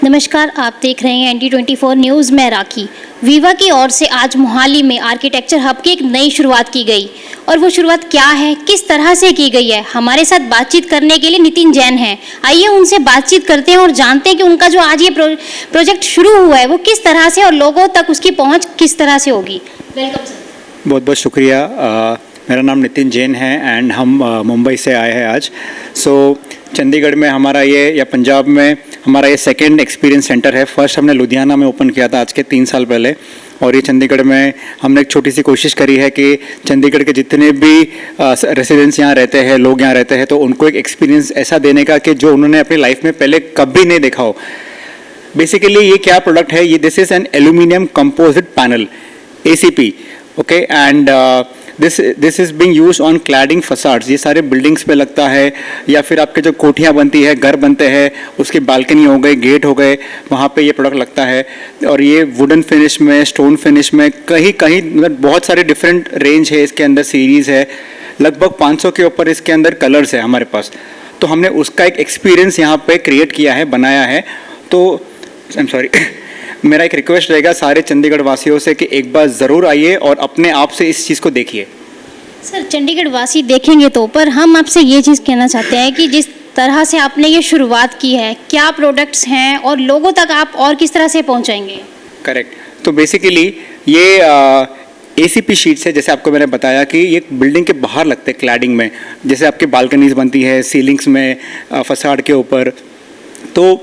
नमस्कार, आप देख रहे हैं ND24 न्यूज़। मैं राखी। वीवा की ओर से आज मोहाली में आर्किटेक्चर हब की एक नई शुरुआत की गई और वो शुरुआत क्या है, किस तरह से की गई है, हमारे साथ बातचीत करने के लिए नितिन जैन हैं। आइए उनसे बातचीत करते हैं और जानते हैं कि उनका जो आज ये प्रोजेक्ट शुरू हुआ है वो किस तरह से और लोगों तक उसकी पहुँच किस तरह से होगी। Welcome sir. बहुत बहुत शुक्रिया। मेरा नाम नितिन जैन है एंड हम मुंबई से आए हैं आज। चंडीगढ़ में हमारा ये या पंजाब में हमारा ये सेकंड एक्सपीरियंस सेंटर है। फर्स्ट हमने लुधियाना में ओपन किया था आज के 3 साल पहले, और ये चंडीगढ़ में हमने एक छोटी सी कोशिश करी है कि चंडीगढ़ के जितने भी रेसिडेंट्स यहाँ रहते हैं, लोग यहाँ रहते हैं, तो उनको एक एक्सपीरियंस ऐसा देने का कि जो उन्होंने अपनी लाइफ में पहले कभी नहीं देखा हो। बेसिकली ये क्या प्रोडक्ट है, ये this is an aluminium composite panel ACP, okay, and this is being used on cladding facades. ये सारे बिल्डिंग्स पे लगता है, या फिर आपके जो कोठियाँ बनती है, घर बनते हैं, उसकी बालकनी हो गए, गेट हो गए, वहाँ पे ये प्रोडक्ट लगता है। और ये वुडन फिनिश में, स्टोन फिनिश में, कहीं कहीं मतलब बहुत सारे डिफरेंट रेंज है इसके अंदर, सीरीज़ है, लगभग 500 के ऊपर इसके अंदर कलर्स है हमारे पास। तो हमने उसका एक एक्सपीरियंस यहाँ पे क्रिएट किया है, बनाया है। तो आई एम सॉरी मेरा एक रिक्वेस्ट रहेगा सारे चंडीगढ़ वासियों से कि एक बार ज़रूर आइए और अपने आप से इस चीज़ को देखिए। सर, चंडीगढ़ वासी देखेंगे तो, पर हम आपसे ये चीज़ कहना चाहते हैं कि जिस तरह से आपने ये शुरुआत की है, क्या प्रोडक्ट्स हैं और लोगों तक आप और किस तरह से पहुंचाएंगे? करेक्ट। तो बेसिकली ये ACP शीट्स है, जैसे आपको मैंने बताया कि ये बिल्डिंग के बाहर लगते हैं क्लैडिंग में, जैसे आपकी बालकनीज बनती है, सीलिंग्स में, फसाड के ऊपर। तो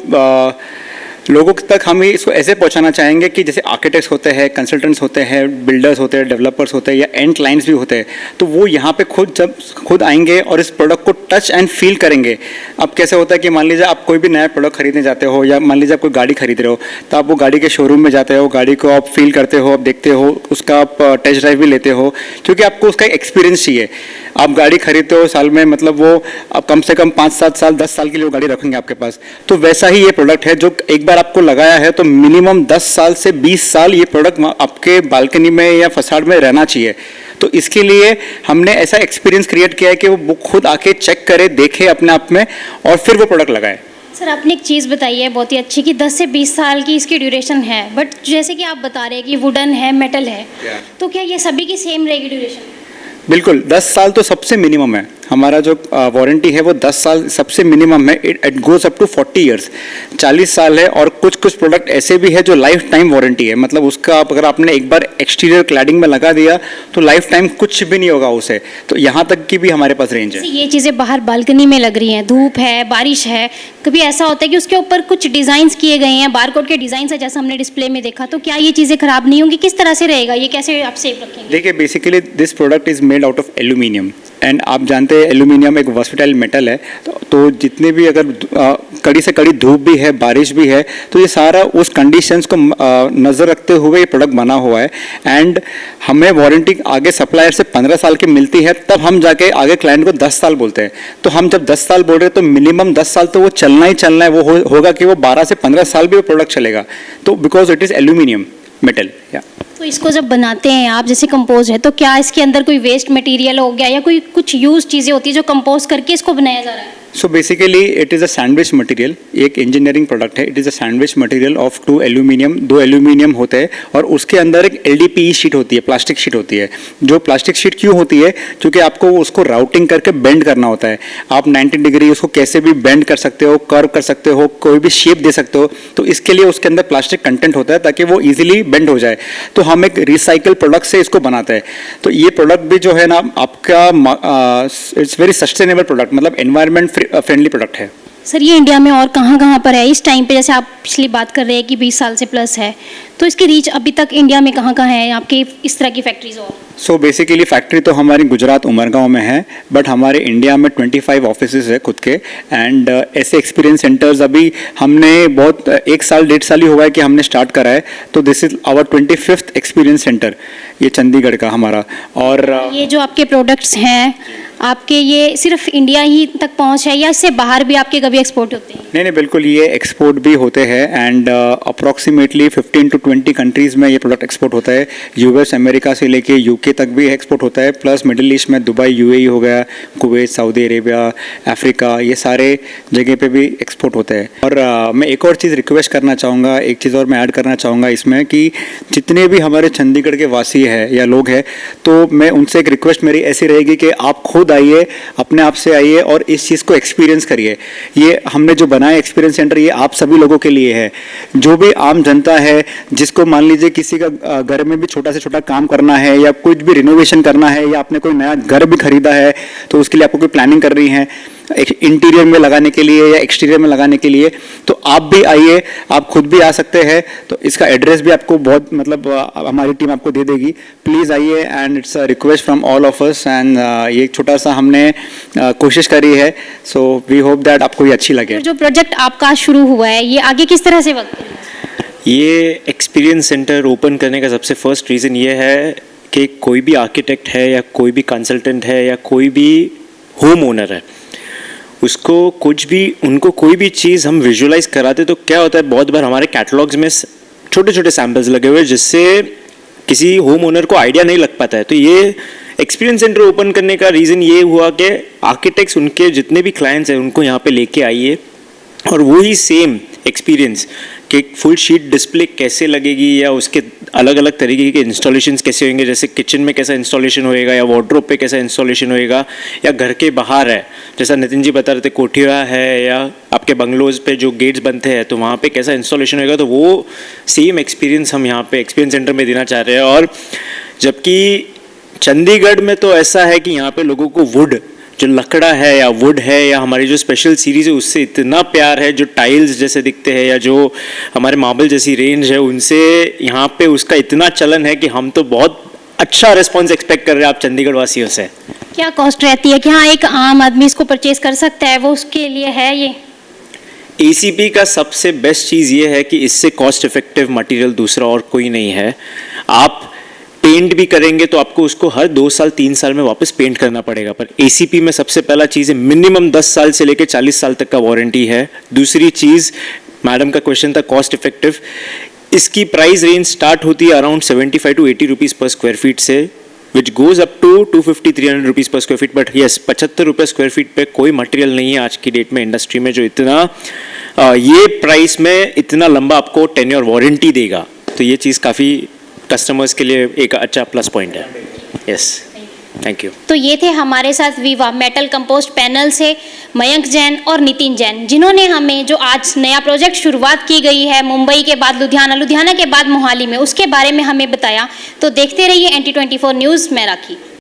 लोगों तक हम इसको ऐसे पहुंचाना चाहेंगे कि जैसे आर्किटेक्ट्स होते हैं, कंसल्टेंट्स होते हैं, बिल्डर्स होते हैं, डेवलपर्स होते हैं, या एंड क्लाइंट्स भी होते हैं, तो वो यहाँ पे खुद आएंगे और इस प्रोडक्ट को टच एंड फील करेंगे। अब कैसे होता है कि मान लीजिए आप कोई भी नया प्रोडक्ट खरीदने जाते हो, या मान लीजिए आप कोई गाड़ी खरीद रहे हो, तो आप वो गाड़ी के शोरूम में जाते हो, गाड़ी को आप फील करते हो, आप देखते हो, उसका आप टेस्ट ड्राइव भी लेते हो, क्योंकि आपको उसका एक्सपीरियंस चाहिए। आप गाड़ी खरीदते हो साल में, मतलब वो आप कम से कम 5-7 साल 10 साल के लिए वो गाड़ी रखेंगे आपके पास। तो वैसा ही ये प्रोडक्ट है, जो एक बार आपको लगाया है तो मिनिमम 10 साल से 20 साल ये प्रोडक्ट आपके बालकनी में या फसाड में रहना चाहिए। तो इसके लिए हमने ऐसा एक्सपीरियंस क्रिएट किया है कि वो खुद आके चेक करे, देखे अपने आप में, और फिर वो प्रोडक्ट लगाए। सर, आपने एक चीज़ बताई है बहुत ही अच्छी कि 10 से 20 साल की इसकी ड्यूरेशन है, बट जैसे कि आप बता रहे हैं कि वुडन है, मेटल है, तो क्या ये सभी की सेम रहेगी ड्यूरेशन? बिल्कुल, 10 साल तो सबसे मिनिमम है। हमारा जो वारंटी है वो 10 साल सबसे मिनिमम है। It goes up to 40 years, 40 साल है। और कुछ प्रोडक्ट ऐसे भी है जो लाइफ टाइम वारंटी है, मतलब उसका अगर आपने एक बार एक्सटीरियर क्लैडिंग में लगा दिया तो लाइफ टाइम कुछ भी नहीं होगा उसे। तो यहाँ तक की भी हमारे पास रेंज है। ये चीज़ें बाहर बालकनी में लग रही हैं, धूप है, बारिश है, कभी ऐसा होता है कि उसके ऊपर कुछ डिज़ाइंस किए गए हैं, बारकोड के डिज़ाइन है, जैसा हमने डिस्प्ले में देखा, तो क्या ये चीज़ें खराब नहीं होंगी? किस तरह से रहेगा ये, कैसे आप सेफ रखेंगे? देखिए, basically this product is made out of aluminium, and आप जानते हैं एल्यूमिनियम एक वर्सेटाइल मेटल है। तो जितने भी अगर कड़ी से कड़ी धूप भी है, बारिश भी है, तो ये सारा उस कंडीशंस को नज़र रखते हुए ये प्रोडक्ट बना हुआ है। एंड हमें वारंटी आगे सप्लायर से 15 साल की मिलती है, तब हम जाके आगे क्लाइंट को 10 साल बोलते हैं। तो हम जब 10 साल बोल रहे हैं तो मिनिमम 10 साल तो वो चलना ही चलना है। वो होगा कि वो 12 से 15 साल भी वो प्रोडक्ट चलेगा, तो because it is aluminium metal. या तो इसको जब बनाते हैं आप, जैसे कंपोज है, तो क्या इसके अंदर कोई वेस्ट मटेरियल हो गया या कोई कुछ यूज चीज़ें होती है जो कंपोज करके इसको बनाया जा रहा है? So basically it is a sandwich material, एक इंजीनियरिंग प्रोडक्ट है। It is a sandwich material of 2 aluminium, 2 aluminium होते हैं, और उसके अंदर एक LDPE शीट होती है, प्लास्टिक शीट होती है। जो प्लास्टिक शीट क्यों होती है? क्योंकि आपको उसको राउटिंग करके बेंड करना होता है। आप 90 डिग्री उसको कैसे भी बेंड कर सकते हो, कर्व कर सकते हो, कोई भी शेप दे सकते हो। तो इसके लिए उसके अंदर प्लास्टिक कंटेंट होता है ताकि वो ईजिली बेंड हो जाए। तो हम एक रिसाइकल प्रोडक्ट से इसको बनाते हैं। तो ये प्रोडक्ट भी जो है ना आपका, इट्स वेरी सस्टेनेबल प्रोडक्ट, मतलब एनवायरमेंट फ्रेंडली प्रोडक्ट है। सर, ये इंडिया में और कहाँ पर है इस टाइम पे? जैसे आप पिछली बात कर रहे हैं कि 20 साल से प्लस है, तो इसकी रीच अभी तक इंडिया में कहाँ है आपके इस तरह की फैक्ट्रीज? और सो बेसिकली फैक्ट्री तो हमारी गुजरात उमरगांव में है, बट हमारे इंडिया में 25 ऑफिसेज है खुद के। एंड ऐसे एक्सपीरियंस सेंटर्स अभी हमने बहुत 1 साल 1.5 साल ही हुआ है कि हमने स्टार्ट करा है। तो this is our 25th experience centre, ये चंडीगढ़ का हमारा। और ये जो आपके प्रोडक्ट्स हैं, आपके ये सिर्फ इंडिया ही तक पहुंच है या इससे बाहर भी आपके कभी एक्सपोर्ट होते हैं? नहीं बिल्कुल, ये एक्सपोर्ट भी होते हैं एंड अप्रॉक्सीमेटली 15 to 20 कंट्रीज़ में ये प्रोडक्ट एक्सपोर्ट होता है। यूएस, अमेरिका से लेके यूके तक भी एक्सपोर्ट होता है, प्लस मिडिल ईस्ट में दुबई, यूएई हो गया, कुवैत, सऊदी अरेबिया, अफ्रीका, ये सारे जगह पे भी एक्सपोर्ट होता है। और मैं एक और चीज़ रिक्वेस्ट करना चाहूँगा, एक चीज़ और मैं ऐड करना चाहूँगा इसमें कि जितने भी हमारे चंडीगढ़ के वासी हैं या लोग हैं, तो मैं उनसे एक रिक्वेस्ट मेरी ऐसी रहेगी कि आप खुद आइए, अपने आप से आइए और इस चीज़ को एक्सपीरियंस करिए। ये हमने जो बनाया एक्सपीरियंस सेंटर, ये आप सभी लोगों के लिए है। जो भी आम जनता है, जिसको मान लीजिए किसी का घर में भी छोटा से छोटा काम करना है या कुछ भी रिनोवेशन करना है या आपने कोई नया घर भी खरीदा है, तो उसके लिए आपको कोई प्लानिंग कर रही है इंटीरियर में लगाने के लिए या एक्सटीरियर में लगाने के लिए, तो आप भी आइए, आप खुद भी आ सकते हैं। तो इसका एड्रेस भी आपको बहुत मतलब हमारी टीम आपको दे देगी। प्लीज़ आइए and it's a request from all of us and ये छोटा सा हमने कोशिश करी है। सो वी होप दैट आपको ये अच्छी लगे। जो प्रोजेक्ट आपका शुरू हुआ है ये आगे किस तरह से वर्क करेगा? ये एक्सपीरियंस सेंटर ओपन करने का सबसे फर्स्ट रीज़न ये है कि कोई भी आर्किटेक्ट है या कोई भी कंसल्टेंट है या कोई भी होम ओनर है, उनको कोई भी चीज़ हम विजुअलाइज कराते तो क्या होता है, बहुत बार हमारे कैटलॉग्स में छोटे छोटे सैम्पल्स लगे हुए जिससे किसी होम ओनर को आइडिया नहीं लग पाता है। तो ये एक्सपीरियंस सेंटर ओपन करने का रीज़न ये हुआ कि आर्किटेक्ट्स, उनके जितने भी क्लाइंट्स हैं, उनको यहाँ पे लेके आइए और वही सेम एक्सपीरियंस कि फुल शीट डिस्प्ले कैसे लगेगी या उसके अलग अलग तरीके के इंस्टॉलेशंस कैसे होंगे, जैसे किचन में कैसा इंस्टॉलेशन होएगा या वार्डरोब पे कैसा इंस्टॉलेशन होएगा, या घर के बाहर है जैसा नितिन जी बता रहे थे कोठिया है या आपके बंगलोज पे जो गेट्स बनते हैं तो वहाँ पे कैसा इंस्टॉलेशन होएगा। तो वो सेम एक्सपीरियंस हम यहाँ पे एक्सपीरियंस सेंटर में देना चाह रहे हैं। और जबकि चंडीगढ़ में तो ऐसा है कि यहाँ पे लोगों को वुड, जो लकड़ा है या वुड है या हमारी जो स्पेशल सीरीज़ है उससे इतना प्यार है, जो टाइल्स जैसे दिखते हैं या जो हमारे मार्बल जैसी रेंज है उनसे यहाँ पे उसका इतना चलन है कि हम तो बहुत अच्छा रिस्पॉन्स एक्सपेक्ट कर रहे हैं आप चंडीगढ़ वासियों से। क्या कॉस्ट रहती है कि हाँ एक आम आदमी इसको परचेज कर सकता है, वो उसके लिए है ये? ACP का सबसे बेस्ट चीज़ ये है कि इससे कॉस्ट इफेक्टिव मटेरियल दूसरा और कोई नहीं है। आप पेंट भी करेंगे तो आपको उसको हर 2 साल 3 साल में वापस पेंट करना पड़ेगा, पर ACP में सबसे पहला चीज़ है मिनिमम 10 साल से लेकर 40 साल तक का वारंटी है। दूसरी चीज़, मैडम का क्वेश्चन था कॉस्ट इफेक्टिव, इसकी प्राइस रेंज स्टार्ट होती है around 75 to 80 rupees per square feet से, which goes up to 250-300 rupees per square feet. But yes, 75 रुपये स्क्वायर फीट पे कोई मटेरियल नहीं है आज की डेट में इंडस्ट्री में जो इतना ये प्राइस में इतना लंबा आपको टेन्योर वारंटी देगा। तो ये चीज़ काफ़ी कस्टमर्स के लिए एक अच्छा प्लस पॉइंट है। Yes, thank you. तो ये थे हमारे साथ विवा मेटल कंपोस्ट पैनल से मयंक जैन और नितिन जैन, जिन्होंने हमें जो आज नया प्रोजेक्ट शुरुआत की गई है मुंबई के बाद लुधियाना, लुधियाना के बाद मोहाली में, उसके बारे में हमें बताया। तो देखते रहिए NT24 न्यूज़। मैं राखी।